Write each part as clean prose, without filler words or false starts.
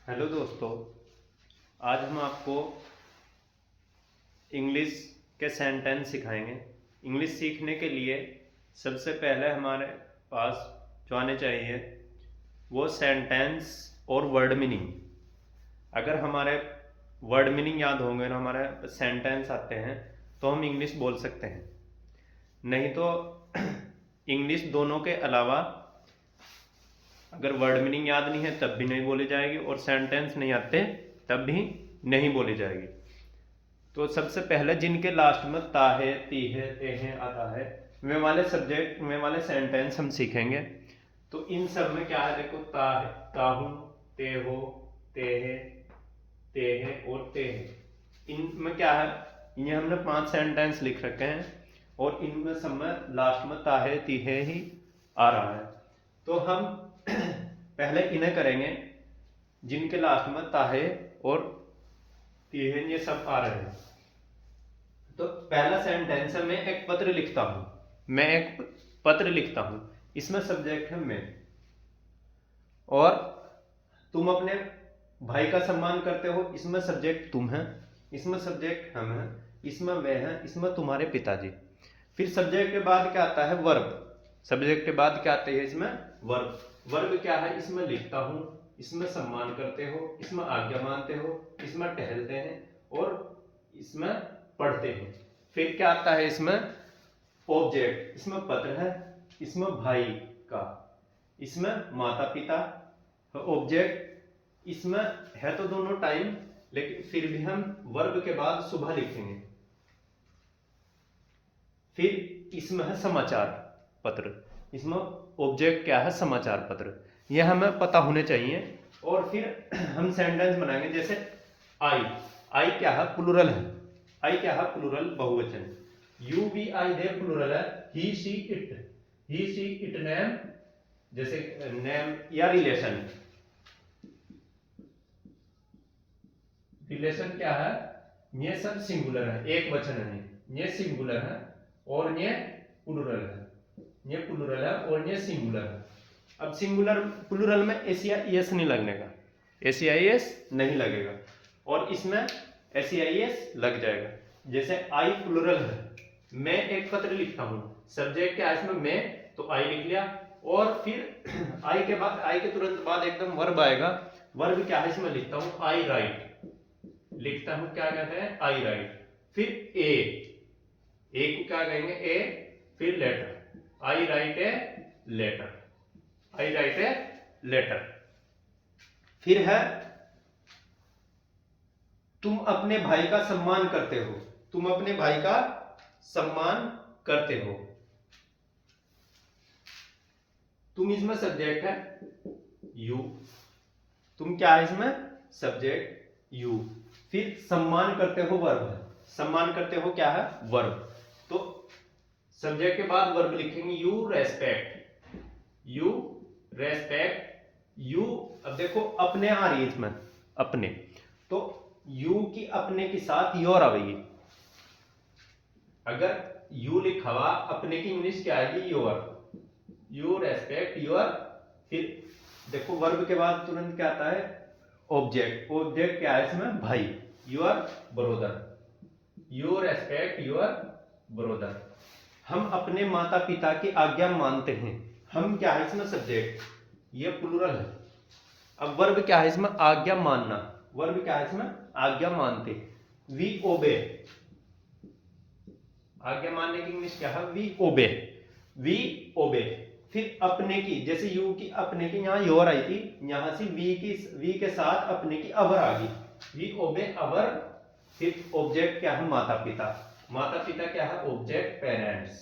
Hello दोस्तों। आज हम आपको इंग्लिश के सेंटेंस सिखाएंगे। इंग्लिश सीखने के लिए सबसे पहले हमारे पास जो आने चाहिए वो सेंटेंस और वर्ड मीनिंग। अगर हमारे वर्ड मीनिंग याद होंगे और हमारे सेंटेंस आते हैं तो हम इंग्लिश बोल सकते हैं। नहीं तो इंग्लिश दोनों के अलावा अगर वर्ड मीनिंग याद नहीं है तब भी नहीं बोली जाएगी और सेंटेंस नहीं आते तब भी नहीं बोली जाएगी। तो सबसे पहले जिनके लास्ट में ता है, ती है, ते है आता है, वे वाले सेंटेंस हम सीखेंगे। तो इन सब में क्या है, देखो ता है, ताहू, ते हो, ते है और ते है। इनमें क्या है, ये हमने 5 सेंटेंस लिख रखे हैं और इनमें सब में लास्ट में ता है, ती है ही आ रहा है। तो हम पहले इन्हें करेंगे जिनके लास्ट में ता है और ती है, ये सब आ रहे हैं। तो पहला सेंटेंस है, मैं एक पत्र लिखता हूं। मैं एक पत्र लिखता हूं, इसमें सब्जेक्ट है मैं। और तुम अपने भाई का सम्मान करते हो, इसमें सब्जेक्ट तुम है, इसमें सब्जेक्ट हम है, इसमें वे हैं, इसमें तुम्हारे पिताजी। फिर सब्जेक्ट के बाद क्या आता है, वर्ब। सब्जेक्ट के बाद क्या आते हैं इसमें, वर्ब। वर्ब क्या है, इसमें लिखता हूं, इसमें सम्मान करते हो, इसमें आज्ञा मानते हो, इसमें टहलते हैं और इसमें पढ़ते हैं। फिर क्या आता है इसमें, ऑब्जेक्ट। इसमें पत्र है, इसमें भाई का, इसमें माता पिता। ऑब्जेक्ट इसमें है तो दोनों टाइम, लेकिन फिर भी हम वर्ब के बाद सुबह लिखेंगे। फिर इसमें है समाचार पत्र। इसमें ऑब्जेक्ट क्या है, समाचार पत्र। यह हमें पता होने चाहिए। और फिर हम सेंटेंस बनाएंगे, जैसे आई। आई क्या है, प्लूरल है। आई क्या है, प्लूरल, बहुवचन। You we I they plural है। He she it, he she it name, जैसे नेम या रिलेशन। रिलेशन क्या है, ये सब सिंगुलर है, एक वचन है। ये सिंगुलर है और ये प्लूरल है। ये प्लूरल है और ये सिंगुलर है। अब सिंगुलर प्लूरल में एस या एस नहीं लगने का, एस या एस नहीं लगेगा, और इसमें एस या एस लग जाएगा। जैसे आई प्लूरल है, मैं एक पत्र लिखता हूं, सब्जेक्ट क्या है इसमें मैं, तो आई लिख लिया। और फिर आई के बाद, आई के तुरंत बाद एकदम वर्ब आएगा। वर्ब क्या है, इसमें लिखता हूं आई राइट, लिखता हूं, क्या कहते हैं, आई राइट। फिर ए को क्या कहेंगे, ए। फिर letter, I write a letter, I write a letter. फिर है, तुम अपने भाई का सम्मान करते हो। तुम अपने भाई का सम्मान करते हो। तुम इसमें सब्जेक्ट है यू। तुम क्या है इसमें, सब्जेक्ट यू। फिर सम्मान करते हो वर्ब है। सम्मान करते हो क्या है, वर्ब। तो सब्जेक्ट के बाद वर्ब लिखेंगे, you respect, you respect. You, अब देखो अपने आ रही है इसमें, अपने, तो यू की अपने के साथ योर आएगी। अगर यू लिखा हुआ, अपने की इंग्लिश क्या आएगी, योर। You respect your. फिर देखो वर्ब के बाद तुरंत क्या आता है, ऑब्जेक्ट। ऑब्जेक्ट क्या है इसमें, भाई, your brother, you respect your brother. हम अपने माता पिता की आज्ञा मानते हैं। हम क्या है इसमें, सब्जेक्ट, ये प्लूरल है। अब वर्ब क्या है इसमें, आज्ञा मानना। वर्ब क्या है इसमें, आज्ञा मानते। वी ओबे, आज्ञा मानने की इंग्लिश क्या है, वी ओबे, वी ओबे। फिर अपने की, जैसे यू की अपने की यहां योर आई थी, यहां से वी के साथ अपने की अवर आ गई, वी ओबे अवर। फिर ऑब्जेक्ट क्या है, माता पिता। माता पिता क्या है, ऑब्जेक्ट पेरेंट्स।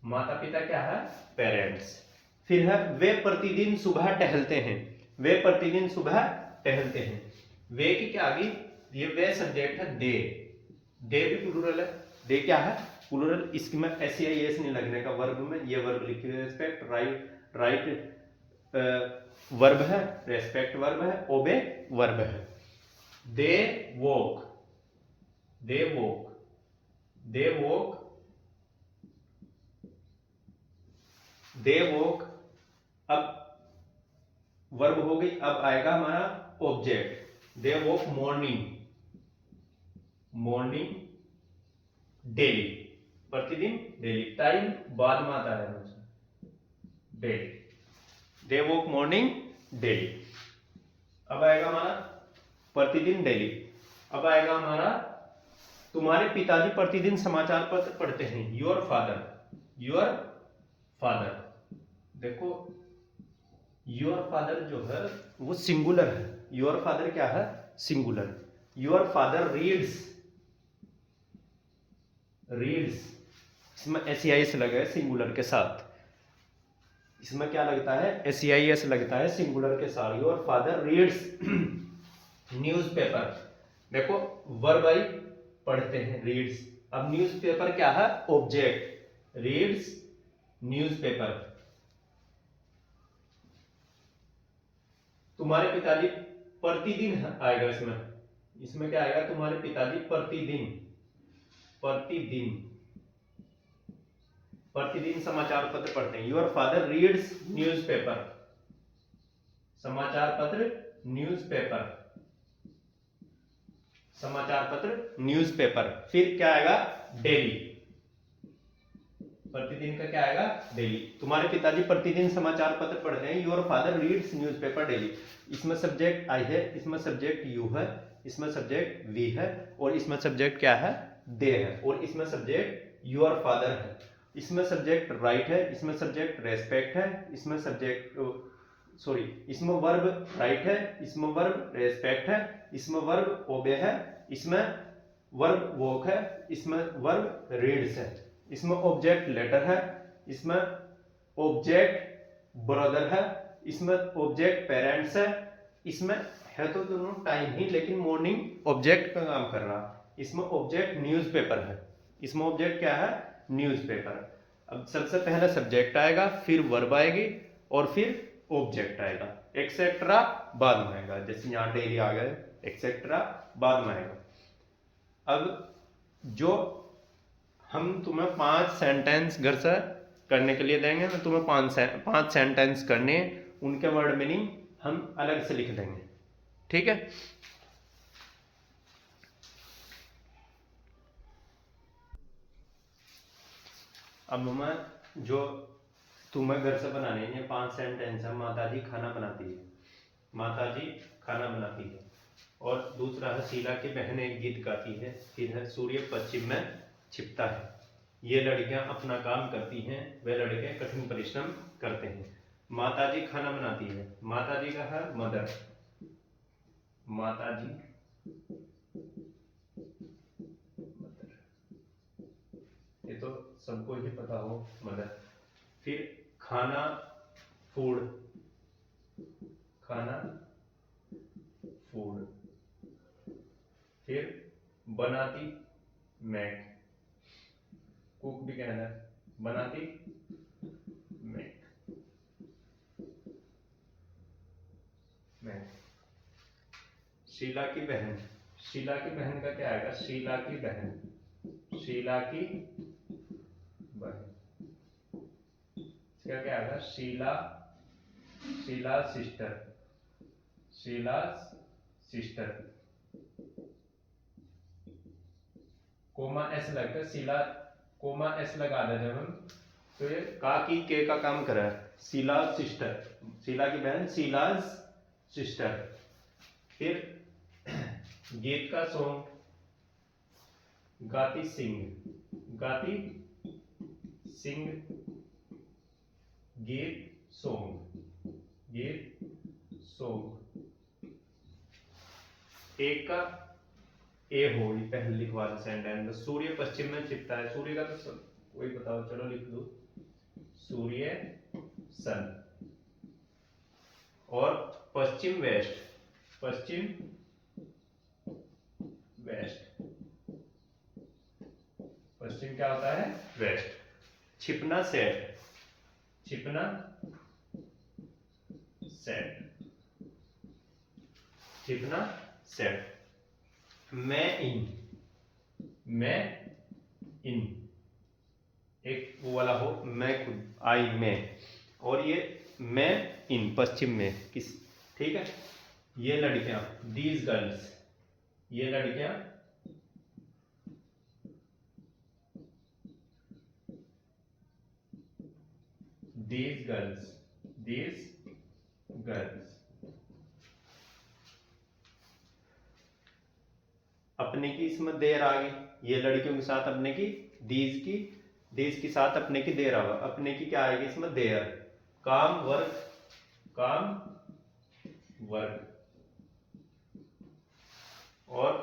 माता पिता क्या है, पेरेंट्स। फिर है, वे प्रतिदिन सुबह टहलते हैं। वे प्रतिदिन सुबह टहलते हैं। वे की क्या आ गई, ये वे सब्जेक्ट है दे। दे भी प्लूरल है। दे क्या है, प्लूरल। इसमें एस या एस नहीं लगने का वर्ब में। ये वर्ब लिखी हुई, रेस्पेक्ट, राइट, राइट वर्ब है, रेस्पेक्ट वर्ब है, ओबे वर्ब है। They walk, they walk, they walk, they walk. अब वर्ब हो गई। अब आएगा हमारा object. They walk morning, morning daily, प्रतिदिन डेली। टाइम बाद में आता है daily. They walk morning daily. अब आएगा हमारा प्रतिदिन डेली। अब आएगा हमारा तुम्हारे पिताजी प्रतिदिन समाचार पत्र पढ़ते हैं। Your father, your father. देखो योर फादर जो है वो सिंगुलर है। योर फादर क्या है? Singular. Your father reads, reads, इसमें एस लगा है सिंगुलर के साथ। इसमें क्या लगता है? एस लगता है सिंगुलर के साथ। Your father reads newspaper. देखो वर्ब आई पढ़ते हैं, रीड्स। अब न्यूज़पेपर क्या है? ऑब्जेक्ट। Reads newspaper. तुम्हारे पिताजी प्रतिदिन आएगा इसमें। इसमें क्या आएगा? तुम्हारे पिताजी प्रतिदिन, प्रतिदिन, प्रतिदिन समाचार पत्र पढ़ते हैं। योर फादर रीड्स न्यूज़पेपर, समाचार पत्र न्यूज़पेपर, समाचार पत्र न्यूज़पेपर। फिर क्या आएगा? डेली। प्रतिदिन का क्या आएगा? डेली। तुम्हारे पिताजी प्रतिदिन समाचार पत्र पढ़ते हैं। Your father reads newspaper daily. इसमें सब्जेक्ट आई है, इसमें सब्जेक्ट यू है, इसमें सब्जेक्ट वी है, और इसमें सब्जेक्ट क्या है? दे है, और इसमें सब्जेक्ट योर फादर है। इसमें सब्जेक्ट राइट है, इसमें सब्जेक्ट रेस्पेक्ट है, इसमें सब्जेक्ट सॉरी, इसमें वर्ब राइट है, इसमें वर्ब रेस्पेक्ट है, इसमें वर्ब ओबे है, इसमें वर्ब वॉक है, इसमें वर्ब रीड्स है, इसमें ऑब्जेक्ट लेटर है, इसमें ऑब्जेक्ट ब्रदर है, इसमें ऑब्जेक्ट पेरेंट्स है, इसमें है तो दोनों टाइम ही, लेकिन मॉर्निंग ऑब्जेक्ट का काम कर रहा। इसमें ऑब्जेक्ट न्यूज़पेपर है। इसमें ऑब्जेक्ट क्या है? न्यूज़पेपर। अब सबसे पहले सब्जेक्ट आएगा, फिर वर्ब आएगी, और फिर ऑब्जेक्ट आएगा। एक्सेट्रा बाद में आएगा। जैसे यहाँ डेली आ गए, एक्सेट्रा बाद में आएगा। अब जो हम तुम्हें 5 सेंटेंस घर से करने के लिए देंगे, मैं तुम्हें 5 सेंटेंस करने, उनके वर्ड मीनिंग हम अलग से लिख देंगे, ठीक है? अब मैं जो तुम्हें घर से बनाने हैं 5 सेंटेंस है। माताजी खाना बनाती है, माताजी खाना बनाती है। और दूसरा है शीला की बहन एक गीत गाती है। फिर है सूर्य पश्चिम में छिपता है। ये लड़कियां अपना काम करती हैं, वे लड़के कठिन परिश्रम करते हैं। माताजी खाना बनाती है, माताजी का है मदर, माताजी मदर, ये तो सबको ही पता हो, मदर। फिर खाना फूड, खाना फूड। फिर बनाती मेक, कुक भी कहना है, बनाती मेक, मेक। शीला की बहन, शीला की बहन का क्या आएगा? शीला की बहन, शीला की बहन। इसका क्या आएगा? Sheela, Sheela sister, Sheela sister. Comma S लगता, शीला कोमा एस लगा दे जब हम, तो ये का की के का काम कर रहा है। शीला सिस्टर, शीला की बहन, शीला सिस्टर। फिर गीत का सॉन्ग, गाती सिंग, गाती सिंग, गीत सॉन्ग, गीत सॉन्ग। एक का ए हो पहले लिखवा दो सेंटेंस। सूर्य पश्चिम में छिपता है, सूर्य का तो सब कोई बताओ, चलो लिख दो, सूर्य सन। और पश्चिम वेस्ट, पश्चिम वेस्ट, पश्चिम क्या होता है? वेस्ट। छिपना सेट, छिपना सेट, छिपना सेट। मैं इन, मैं इन, एक वो वाला हो, मैं खुद, आई मैं, और ये मैं इन, पश्चिम में किस, ठीक है। ये लड़कियां, दीज गर्ल्स, ये लड़कियां दीज गर्ल्स, दीज गर्ल्स, अपने की इसमें देर आ गई, ये लड़कियों के साथ अपने की, दीज के साथ अपने की देर आवा, अपने की क्या आएगी इसमें, देर, काम वर्क, काम वर्क, और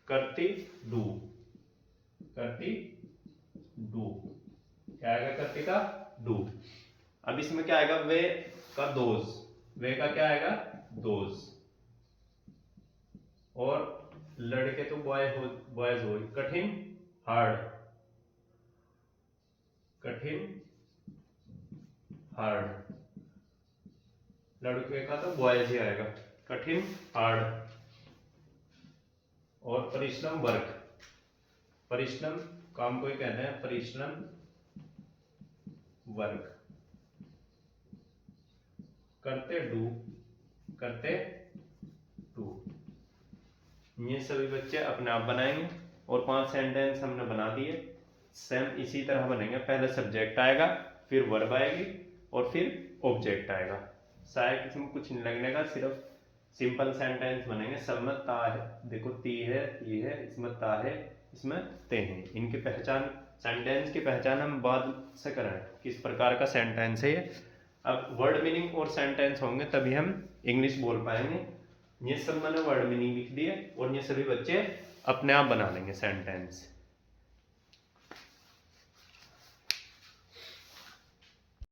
करती डू, करती डू, क्या आएगा करती का डू। अब इसमें क्या आएगा, वे का दोज, वे का क्या आएगा दोज, और लड़के तो बॉयज हो, कठिन हार्ड, कठिन हार्ड, लड़के का तो बॉयज ही आएगा, कठिन हार्ड, और परिश्रम वर्क, परिश्रम काम को ही कहते हैं, परिश्रम वर्क, करते डू, करते डू। ये सभी बच्चे अपने आप बनाएंगे, और 5 सेंटेंस हमने बना दिए। सेम इसी तरह बनेंगे, पहले सब्जेक्ट आएगा, फिर वर्ब आएगी, और फिर ऑब्जेक्ट आएगा। शायद इसमें कुछ नहीं लगने का, सिर्फ सिंपल सेंटेंस बनेंगे। सब में ता है, देखो ती है, ती है, इसमें ता है, इसमें ते हैं। इनकी पहचान, सेंटेंस की पहचान हम बाद से करें, किस प्रकार का सेंटेंस है ये। अब वर्ड मीनिंग और सेंटेंस होंगे तभी हम इंग्लिश बोल पाएंगे। ये सब मैंने वर्ड मीनिंग लिख दिए, और ये सभी बच्चे अपने आप बना लेंगे सेंटेंस।